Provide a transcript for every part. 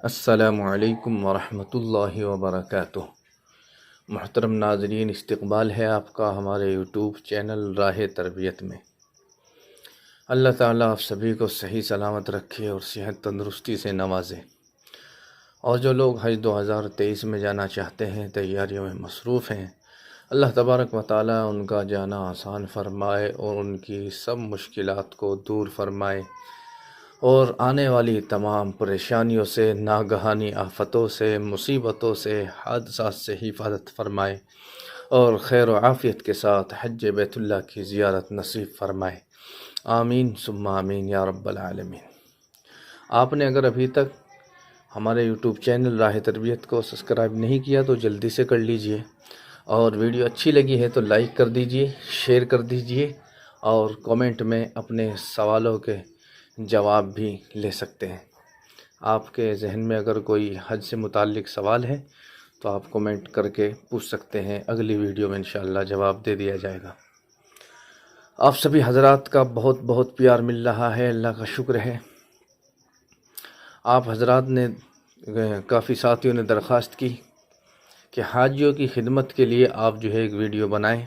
السلام علیکم ورحمۃ اللہ وبرکاتہ۔ محترم ناظرین، استقبال ہے آپ کا ہمارے یوٹیوب چینل راہ تربیت میں۔ اللہ تعالیٰ آپ سبھی کو صحیح سلامت رکھے اور صحت تندرستی سے نوازے۔ اور جو لوگ حج 2023 میں جانا چاہتے ہیں، تیاریوں میں مصروف ہیں، اللہ تبارک و تعالیٰ ان کا جانا آسان فرمائے اور ان کی سب مشکلات کو دور فرمائے اور آنے والی تمام پریشانیوں سے، ناگہانی آفتوں سے، مصیبتوں سے، حادثات سے حفاظت فرمائے اور خیر و عافیت کے ساتھ حج بیت اللہ کی زیارت نصیب فرمائے۔ آمین ثم آمین یا رب العالمین۔ آپ نے اگر ابھی تک ہمارے یوٹیوب چینل راہ تربیت کو سبسکرائب نہیں کیا تو جلدی سے کر لیجئے، اور ویڈیو اچھی لگی ہے تو لائک کر دیجئے، شیئر کر دیجئے، اور کومنٹ میں اپنے سوالوں کے جواب بھی لے سکتے ہیں۔ آپ کے ذہن میں اگر کوئی حج سے متعلق سوال ہے تو آپ کومنٹ کر کے پوچھ سکتے ہیں، اگلی ویڈیو میں انشاءاللہ جواب دے دیا جائے گا۔ آپ سبھی حضرات کا بہت بہت پیار مل رہا ہے، اللہ کا شکر ہے۔ آپ حضرات نے کافی ساتھیوں نے درخواست کی کہ حاجیوں کی خدمت کے لیے آپ ایک ویڈیو بنائیں،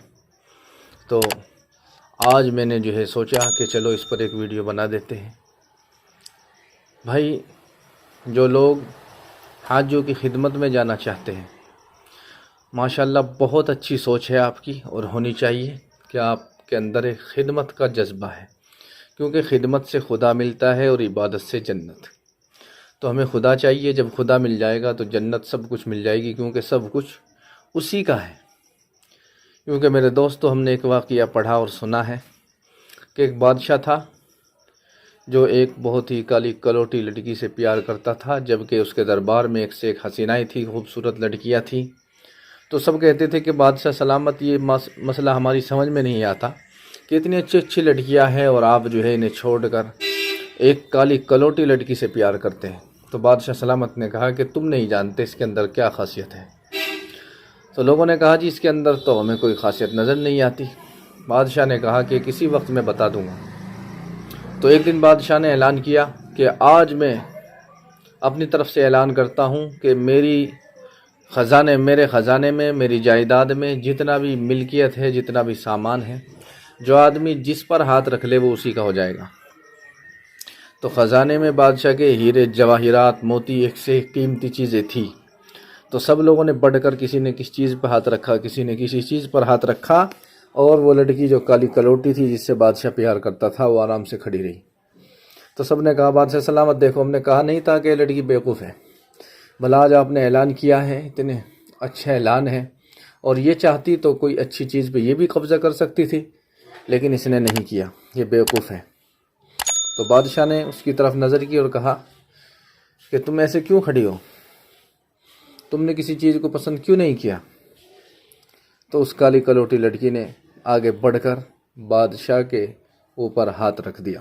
تو آج میں نے سوچا کہ چلو اس پر ایک ویڈیو بنا دیتے ہیں۔ بھائی، جو لوگ حاجیوں کی خدمت میں جانا چاہتے ہیں، ماشاءاللہ بہت اچھی سوچ ہے آپ کی، اور ہونی چاہیے کہ آپ کے اندر ایک خدمت کا جذبہ ہے، کیونکہ خدمت سے خدا ملتا ہے اور عبادت سے جنت۔ تو ہمیں خدا چاہیے، جب خدا مل جائے گا تو جنت سب کچھ مل جائے گی، کیونکہ سب کچھ اسی کا ہے۔ کیونکہ میرے دوستو، ہم نے ایک واقعہ پڑھا اور سنا ہے کہ ایک بادشاہ تھا جو ایک بہت ہی کالی کلوٹی لڑکی سے پیار کرتا تھا، جبکہ اس کے دربار میں ایک سے ایک حسینائیں تھیں، خوبصورت لڑکیاں تھیں۔ تو سب کہتے تھے کہ بادشاہ سلامت، یہ مسئلہ ہماری سمجھ میں نہیں آتا کہ اتنی اچھی اچھی لڑکیاں ہیں اور آپ انہیں چھوڑ کر ایک کالی کلوٹی لڑکی سے پیار کرتے ہیں۔ تو بادشاہ سلامت نے کہا کہ تم نہیں جانتے اس کے اندر کیا خاصیت ہے۔ تو لوگوں نے کہا جی اس کے اندر تو ہمیں کوئی خاصیت نظر نہیں آتی۔ بادشاہ نے کہا کہ کسی وقت میں بتا دوں گا۔ تو ایک دن بادشاہ نے اعلان کیا کہ آج میں اپنی طرف سے اعلان کرتا ہوں کہ میرے خزانے میں، میری جائیداد میں جتنا بھی ملکیت ہے، جتنا بھی سامان ہے، جو آدمی جس پر ہاتھ رکھ لے وہ اسی کا ہو جائے گا۔ تو خزانے میں بادشاہ کے ہیرے جواہرات، موتی، ایک سے ایک قیمتی چیزیں تھیں۔ تو سب لوگوں نے بڑھ کر کسی نے کس چیز پر ہاتھ رکھا، کسی نے کسی چیز پر ہاتھ رکھا، اور وہ لڑکی جو کالی کلوٹی تھی جس سے بادشاہ پیار کرتا تھا وہ آرام سے کھڑی رہی۔ تو سب نے کہا بادشاہ سلامت، دیکھو ہم نے کہا نہیں تھا کہ یہ لڑکی بیوقوف ہے، بھلا آج آپ نے اعلان کیا ہے، اتنے اچھا اعلان ہے، اور یہ چاہتی تو کوئی اچھی چیز پہ یہ بھی قبضہ کر سکتی تھی، لیکن اس نے نہیں کیا، یہ بیوقوف ہے۔ تو بادشاہ نے اس کی طرف نظر کی اور کہا کہ تم ایسے کیوں کھڑی ہو، تم نے کسی چیز کو پسند کیوں نہیں کیا؟ تو اس کالی کلوٹی لڑکی نے آگے بڑھ کر بادشاہ کے اوپر ہاتھ رکھ دیا،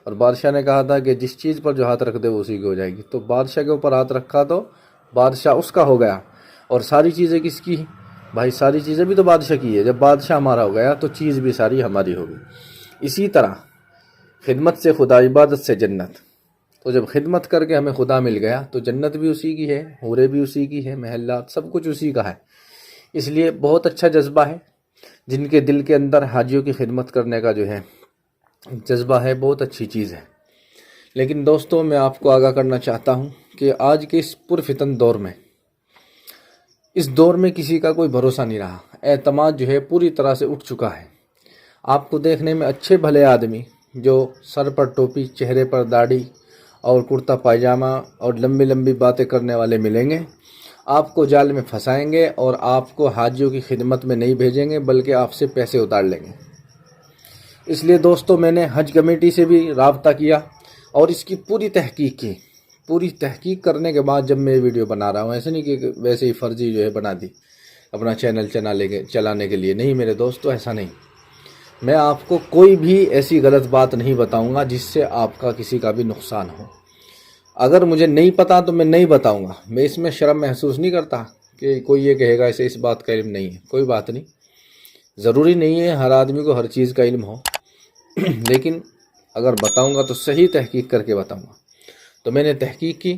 اور بادشاہ نے کہا تھا کہ جس چیز پر جو ہاتھ رکھ دے وہ اسی کی ہو جائے گی۔ تو بادشاہ کے اوپر ہاتھ رکھا تو بادشاہ اس کا ہو گیا، اور ساری چیزیں کس کی؟ بھائی ساری چیزیں بھی تو بادشاہ کی ہے۔ جب بادشاہ ہمارا ہو گیا تو چیز بھی ساری ہماری ہوگی۔ اسی طرح خدمت سے خدا، عبادت سے جنت۔ تو جب خدمت کر کے ہمیں خدا مل گیا تو جنت بھی اسی کی ہے، حوریں بھی اسی کی ہے، محلات سب کچھ اسی کا ہے۔ اس لیے بہت اچھا جذبہ ہے جن کے دل کے اندر حاجیوں کی خدمت کرنے کا جذبہ ہے، بہت اچھی چیز ہے۔ لیکن دوستو، میں آپ کو آگاہ کرنا چاہتا ہوں کہ آج کے اس پرفتن دور میں، اس دور میں کسی کا کوئی بھروسہ نہیں رہا۔ اعتماد پوری طرح سے اٹھ چکا ہے۔ آپ کو دیکھنے میں اچھے بھلے آدمی جو سر پر ٹوپی، چہرے پر داڑھی اور کرتا پائجامہ اور لمبی لمبی باتیں کرنے والے ملیں گے، آپ کو جال میں پھنسائیں گے اور آپ کو حاجیوں کی خدمت میں نہیں بھیجیں گے، بلکہ آپ سے پیسے اتار لیں گے۔ اس لیے دوستو، میں نے حج کمیٹی سے بھی رابطہ کیا اور اس کی پوری تحقیق کی۔ پوری تحقیق کرنے کے بعد جب میں یہ ویڈیو بنا رہا ہوں، ایسے نہیں کہ ویسے ہی فرضی بنا دی اپنا چینل چلانے کے لیے، نہیں میرے دوستو، ایسا نہیں۔ میں آپ کو کوئی بھی ایسی غلط بات نہیں بتاؤں گا جس سے آپ کا کسی کا بھی نقصان ہو۔ اگر مجھے نہیں پتا تو میں نہیں بتاؤں گا، میں اس میں شرم محسوس نہیں کرتا کہ کوئی یہ کہے گا اسے اس بات کا علم نہیں ہے۔ کوئی بات نہیں، ضروری نہیں ہے ہر آدمی کو ہر چیز کا علم ہو، لیکن اگر بتاؤں گا تو صحیح تحقیق کر کے بتاؤں گا۔ تو میں نے تحقیق کی،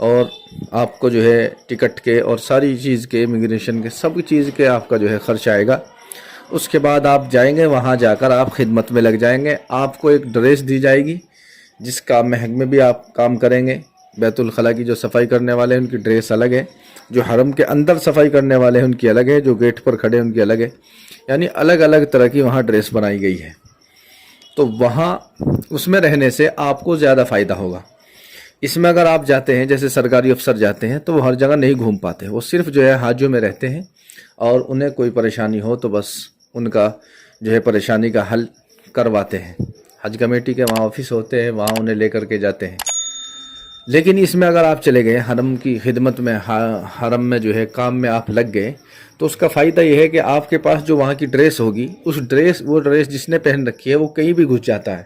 اور آپ کو جو ہے ٹکٹ کے اور ساری چیز کے امیگریشن کے سب چیز کے آپ کا جو ہے خرچ آئے گا۔ اس کے بعد آپ جائیں گے، وہاں جا کر آپ خدمت میں لگ جائیں گے، آپ کو ایک ڈریس دی جائے گی جس کا محک میں بھی آپ کام کریں گے۔ بیت الخلاء کی جو صفائی کرنے والے ہیں ان کی ڈریس الگ ہے، جو حرم کے اندر صفائی کرنے والے ہیں ان کی الگ ہے، جو گیٹ پر کھڑے ہیں ان کی الگ ہے، یعنی الگ الگ طرح کی وہاں ڈریس بنائی گئی ہے۔ تو وہاں اس میں رہنے سے آپ کو زیادہ فائدہ ہوگا۔ اس میں اگر آپ جاتے ہیں جیسے سرکاری افسر جاتے ہیں تو وہ ہر جگہ نہیں گھوم پاتے، وہ صرف جو ہے حاجیوں میں رہتے ہیں، اور انہیں کوئی پریشانی ہو تو بس ان کا جو ہے پریشانی کا حل کرواتے ہیں۔ حج کمیٹی کے وہاں آفس ہوتے ہیں، وہاں انہیں لے کر کے جاتے ہیں۔ لیکن اس میں اگر آپ چلے گئے حرم کی خدمت میں، حرم میں جو ہے کام میں آپ لگ گئے، تو اس کا فائدہ یہ ہے کہ آپ کے پاس جو وہاں کی ڈریس ہوگی، وہ ڈریس جس نے پہن رکھی ہے وہ کہیں بھی گھس جاتا ہے،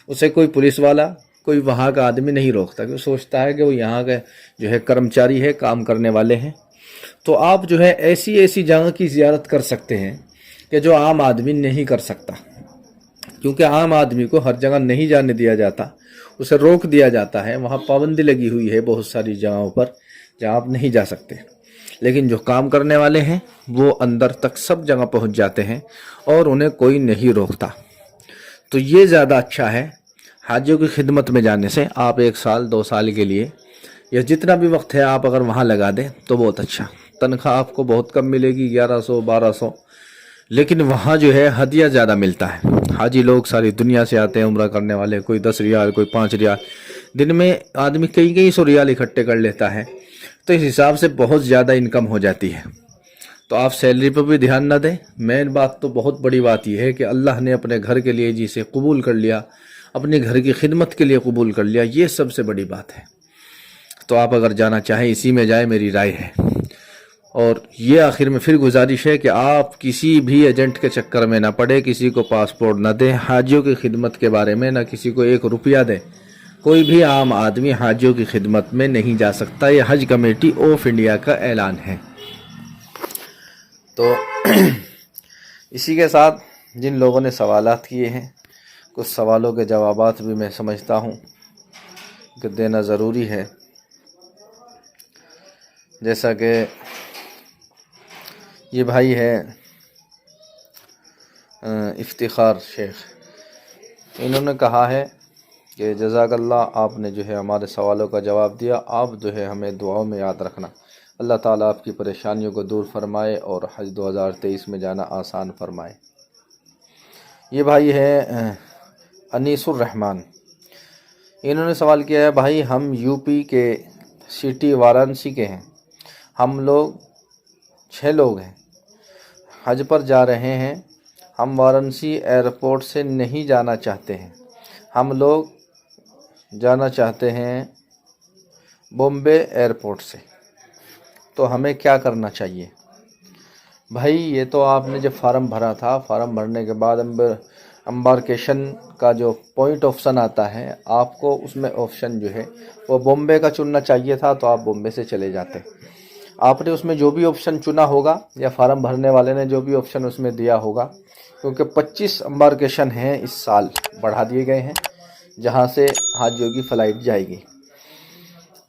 اسے کوئی پولیس والا، کوئی وہاں کا آدمی نہیں روکتا، کہ وہ سوچتا ہے کہ وہ یہاں کے جو ہے کرمچاری ہے، کام کرنے والے ہیں۔ تو آپ جو ہے ایسی ایسی جگہ کی زیارت کر سکتے ہیں کہ جو عام آدمی نہیں کر سکتا، کیونکہ عام آدمی کو ہر جگہ نہیں جانے دیا جاتا، اسے روک دیا جاتا ہے، وہاں پابندی لگی ہوئی ہے بہت ساری جگہوں پر جہاں آپ نہیں جا سکتے۔ لیکن جو کام کرنے والے ہیں وہ اندر تک سب جگہ پہنچ جاتے ہیں اور انہیں کوئی نہیں روکتا۔ تو یہ زیادہ اچھا ہے حاجیوں کی خدمت میں جانے سے۔ آپ 1 سال 2 سال کے لیے یا جتنا بھی وقت ہے آپ اگر وہاں لگا دیں تو بہت اچھا۔ تنخواہ آپ کو بہت کم ملے گی، 1100 1200، لیکن وہاں جو ہے ہدیہ زیادہ ملتا ہے۔ حاجی لوگ ساری دنیا سے آتے ہیں عمرہ کرنے والے، کوئی 10 ریال، کوئی 5 ریال، دن میں آدمی کئی سو ریال اکٹھے کر لیتا ہے، تو اس حساب سے بہت زیادہ انکم ہو جاتی ہے۔ تو آپ سیلری پہ بھی دھیان نہ دیں، مین بات تو بہت بڑی بات یہ ہے کہ اللہ نے اپنے گھر کے لیے جسے قبول کر لیا، اپنے گھر کی خدمت کے لیے قبول کر لیا، یہ سب سے بڑی بات ہے۔ تو آپ اگر جانا چاہیں اسی میں جائیں، میری رائے ہے۔ اور یہ آخر میں پھر گزارش ہے کہ آپ کسی بھی ایجنٹ کے چکر میں نہ پڑے، کسی کو پاسپورٹ نہ دیں، حاجیوں کی خدمت کے بارے میں نہ کسی کو 1 روپیہ دیں۔ کوئی بھی عام آدمی حاجیوں کی خدمت میں نہیں جا سکتا، یہ حج کمیٹی آف انڈیا کا اعلان ہے۔ تو اسی کے ساتھ جن لوگوں نے سوالات کیے ہیں، کچھ سوالوں کے جوابات بھی میں سمجھتا ہوں کہ دینا ضروری ہے۔ جیسا کہ یہ بھائی ہے افتخار شیخ، انہوں نے کہا ہے کہ جزاک اللہ، آپ نے جو ہے ہمارے سوالوں کا جواب دیا، آپ جو ہے ہمیں دعاؤں میں یاد رکھنا۔ اللہ تعالیٰ آپ کی پریشانیوں کو دور فرمائے اور حج 2023 میں جانا آسان فرمائے۔ یہ بھائی ہے انیس الرحمن، انہوں نے سوال کیا ہے، بھائی ہم یو پی کے سٹی وارانسی کے ہیں، ہم لوگ 6 لوگ ہیں، حج پر جا رہے ہیں، ہم وارانسی ایئرپورٹ سے نہیں جانا چاہتے ہیں، ہم لوگ جانا چاہتے ہیں بامبے ایئرپورٹ سے، تو ہمیں کیا کرنا چاہیے؟ بھائی یہ تو آپ نے جب فارم بھرا تھا، فارم بھرنے کے بعد امبارکیشن کا جو پوائنٹ آپشن آتا ہے، آپ کو اس میں آپشن جو ہے وہ بامبے کا چننا چاہیے تھا، تو آپ بامبے سے چلے جاتے۔ آپ نے اس میں جو بھی آپشن چنا ہوگا یا فارم بھرنے والے نے جو بھی آپشن اس میں دیا ہوگا، کیونکہ 25 امبارکیشن ہیں اس سال بڑھا دیے گئے ہیں جہاں سے حاجیوں کی فلائٹ جائے گی،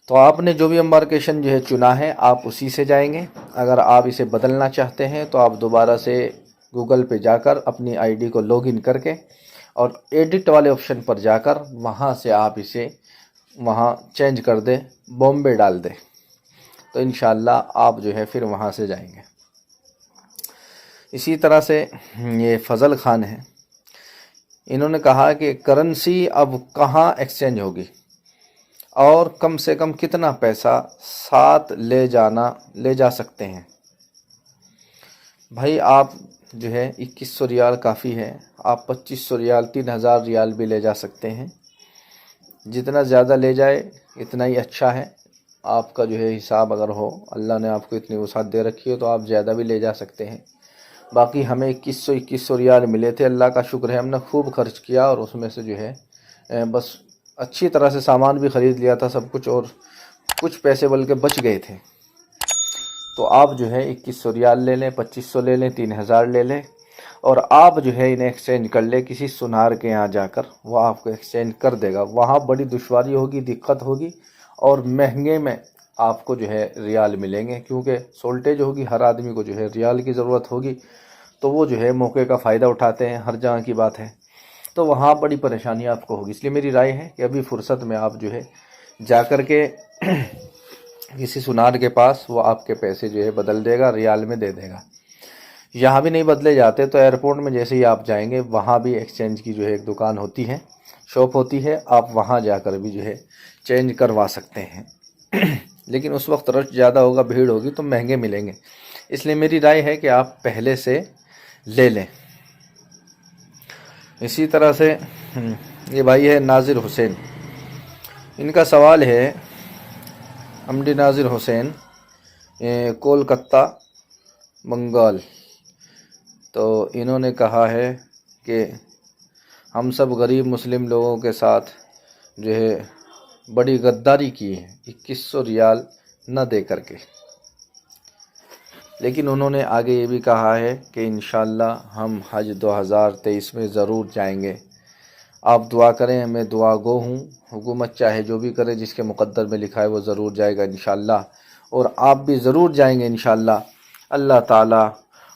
تو آپ نے جو بھی امبارکیشن جو ہے چنا ہے آپ اسی سے جائیں گے۔ اگر آپ اسے بدلنا چاہتے ہیں تو آپ دوبارہ سے گوگل پہ جا کر اپنی آئی ڈی کو لاگ ان کر کے اور ایڈٹ والے آپشن پر جا کر وہاں سے آپ اسے وہاں چینج کر دیں، بامبے ڈال دیں، تو انشاءاللہ آپ جو ہے پھر وہاں سے جائیں گے۔ اسی طرح سے یہ فضل خان ہے، انہوں نے کہا کہ کرنسی اب کہاں ایکسچینج ہوگی اور کم سے کم کتنا پیسہ ساتھ لے جا سکتے ہیں؟ بھائی آپ جو ہے 2100 ریال کافی ہے، آپ 2500 ریال 3000 ریال بھی لے جا سکتے ہیں، جتنا زیادہ لے جائے اتنا ہی اچھا ہے۔ آپ کا جو ہے حساب اگر ہو، اللہ نے آپ کو اتنی وسعت دے رکھی ہے تو آپ زیادہ بھی لے جا سکتے ہیں۔ باقی ہمیں 2100 ریال ملے تھے، اللہ کا شکر ہے ہم نے خوب خرچ کیا، اور اس میں سے جو ہے بس اچھی طرح سے سامان بھی خرید لیا تھا سب کچھ، اور کچھ پیسے بلکہ بچ گئے تھے۔ تو آپ جو ہے 2100 ریال لے لیں، 2500 لے لیں، 3000 لے لیں، اور آپ جو ہے انہیں ایکسچینج کر لیں کسی سنار کے یہاں جا کر، وہ آپ کو ایکسچینج کر دے گا۔ وہاں بڑی دشواری ہوگی، دقت ہوگی، اور مہنگے میں آپ کو جو ہے ریال ملیں گے، کیونکہ سولٹیج ہوگی، ہر آدمی کو جو ہے ریال کی ضرورت ہوگی، تو وہ جو ہے موقع کا فائدہ اٹھاتے ہیں، ہر جگہ کی بات ہے، تو وہاں بڑی پریشانی آپ کو ہوگی۔ اس لیے میری رائے ہے کہ ابھی فرصت میں آپ جو ہے جا کر کے کسی سنار کے پاس، وہ آپ کے پیسے جو ہے بدل دے گا، ریال میں دے دے گا۔ یہاں بھی نہیں بدلے جاتے تو ایئرپورٹ میں جیسے ہی آپ جائیں گے، وہاں بھی ایکسچینج کی جو ہے ایک دکان ہوتی ہے، شاپ ہوتی ہے، آپ وہاں جا کر بھی جو ہے چینج کروا سکتے ہیں۔ لیکن اس وقت رش زیادہ ہوگا، بھیڑ ہوگی تو مہنگے ملیں گے، اس لیے میری رائے ہے کہ آپ پہلے سے لے لیں۔ اسی طرح سے یہ بھائی ہے ناظر حسین، ان کا سوال ہے، ایم ڈی ناظر حسین، کولکتہ بنگال، تو انہوں نے کہا ہے کہ ہم سب غریب مسلم لوگوں کے ساتھ جو ہے بڑی غداری کی ہے 2100 ریال نہ دے کر کے، لیکن انہوں نے آگے یہ بھی کہا ہے کہ انشاءاللہ ہم حج 2023 میں ضرور جائیں گے، آپ دعا کریں، میں دعا گو ہوں، حکومت چاہے جو بھی کرے، جس کے مقدر میں لکھا ہے وہ ضرور جائے گا انشاءاللہ، اور آپ بھی ضرور جائیں گے انشاءاللہ۔ اللہ تعالیٰ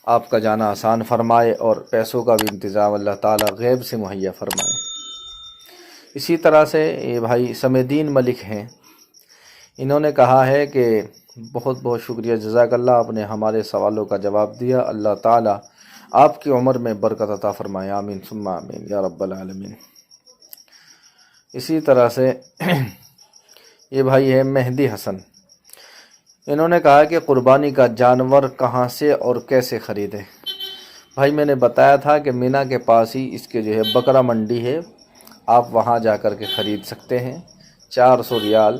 آپ کا جانا آسان فرمائے، اور پیسوں کا بھی انتظام اللہ تعالیٰ غیب سے مہیا فرمائے۔ اسی طرح سے یہ بھائی سمیدین ملک ہیں، انہوں نے کہا ہے کہ بہت بہت شکریہ، جزاک اللہ، آپ نے ہمارے سوالوں کا جواب دیا، اللہ تعالیٰ آپ کی عمر میں برکت عطا فرمائے، آمین ثم آمین یا رب العالمین۔ اسی طرح سے یہ بھائی ہے مہدی حسن، انہوں نے کہا کہ قربانی کا جانور کہاں سے اور کیسے خریدیں؟ بھائی میں نے بتایا تھا کہ مینا کے پاس ہی اس کے جو ہے بکرا منڈی ہے، آپ وہاں جا کر کے خرید سکتے ہیں۔ 400 ریال،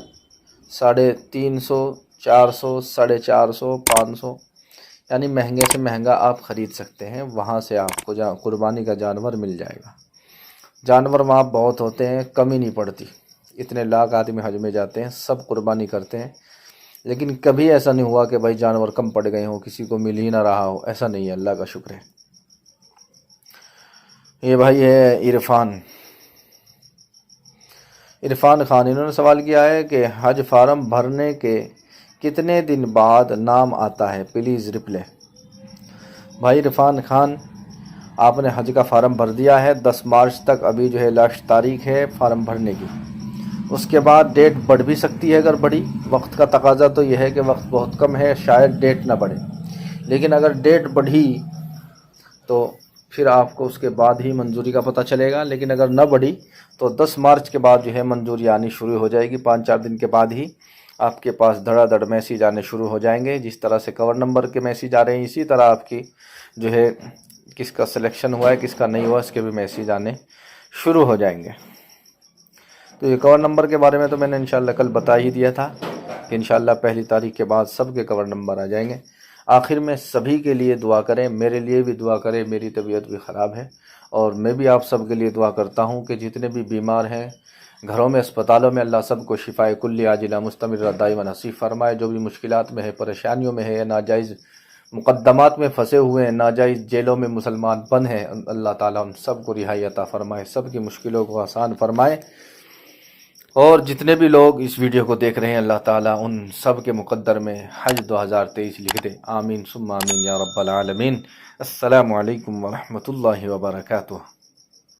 350، 400، 450، 500، یعنی مہنگے سے مہنگا آپ خرید سکتے ہیں، وہاں سے آپ کو قربانی کا جانور مل جائے گا۔ جانور وہاں بہت ہوتے ہیں، کمی نہیں پڑتی، اتنے لاکھ آدمی حج میں جاتے ہیں، سب قربانی کرتے ہیں، لیکن کبھی ایسا نہیں ہوا کہ بھائی جانور کم پڑ گئے ہوں، کسی کو مل ہی نہ رہا ہو، ایسا نہیں ہے، اللہ کا شکر ہے۔ یہ بھائی ہے عرفان خان، انہوں نے سوال کیا ہے کہ حج فارم بھرنے کے کتنے دن بعد نام آتا ہے، پلیز رپلے۔ بھائی عرفان خان، آپ نے حج کا فارم بھر دیا ہے، 10 مارچ تک ابھی جو ہے لاسٹ تاریخ ہے فارم بھرنے کی، اس کے بعد ڈیٹ بڑھ بھی سکتی ہے، اگر بڑھی، وقت کا تقاضا تو یہ ہے کہ وقت بہت کم ہے، شاید ڈیٹ نہ بڑھے، لیکن اگر ڈیٹ بڑھی تو پھر آپ کو اس کے بعد ہی منظوری کا پتہ چلے گا، لیکن اگر نہ بڑھی تو 10 مارچ کے بعد جو ہے منظوری آنی شروع ہو جائے گی، 5-4 دن کے بعد ہی آپ کے پاس دھڑا دھڑ میسیج آنے شروع ہو جائیں گے، جس طرح سے کور نمبر کے میسیج آ رہے ہیں، اسی طرح آپ کی جو ہے کس کا سلیکشن ہوا ہے، کس کا نہیں ہوا، اس کے بھی میسیج آنے شروع ہو جائیں گے۔ تو یہ کور نمبر کے بارے میں تو میں نے انشاءاللہ کل بتا ہی دیا تھا کہ انشاءاللہ 1 تاریخ کے بعد سب کے کور نمبر آ جائیں گے۔ آخر میں سبھی کے لیے دعا کریں، میرے لیے بھی دعا کریں، میری طبیعت بھی خراب ہے، اور میں بھی آپ سب کے لیے دعا کرتا ہوں کہ جتنے بھی بیمار ہیں گھروں میں، اسپتالوں میں، اللہ سب کو شفائے کلی عاجلہ مستمرہ دائما نصیب فرمائے، جو بھی مشکلات میں ہے، پریشانیوں میں ہے، ناجائز مقدمات میں پھنسے ہوئے ہیں، ناجائز جیلوں میں مسلمان بند ہیں، اللہ تعالیٰ ان سب کو رہائی عطا فرمائے، سب کی مشکلوں کو آسان فرمائے، اور جتنے بھی لوگ اس ویڈیو کو دیکھ رہے ہیں اللہ تعالیٰ ان سب کے مقدر میں حج 2023 لکھ دے، آمین ثم آمین یا رب العالمین۔ السلام علیکم ورحمۃ اللہ وبرکاتہ۔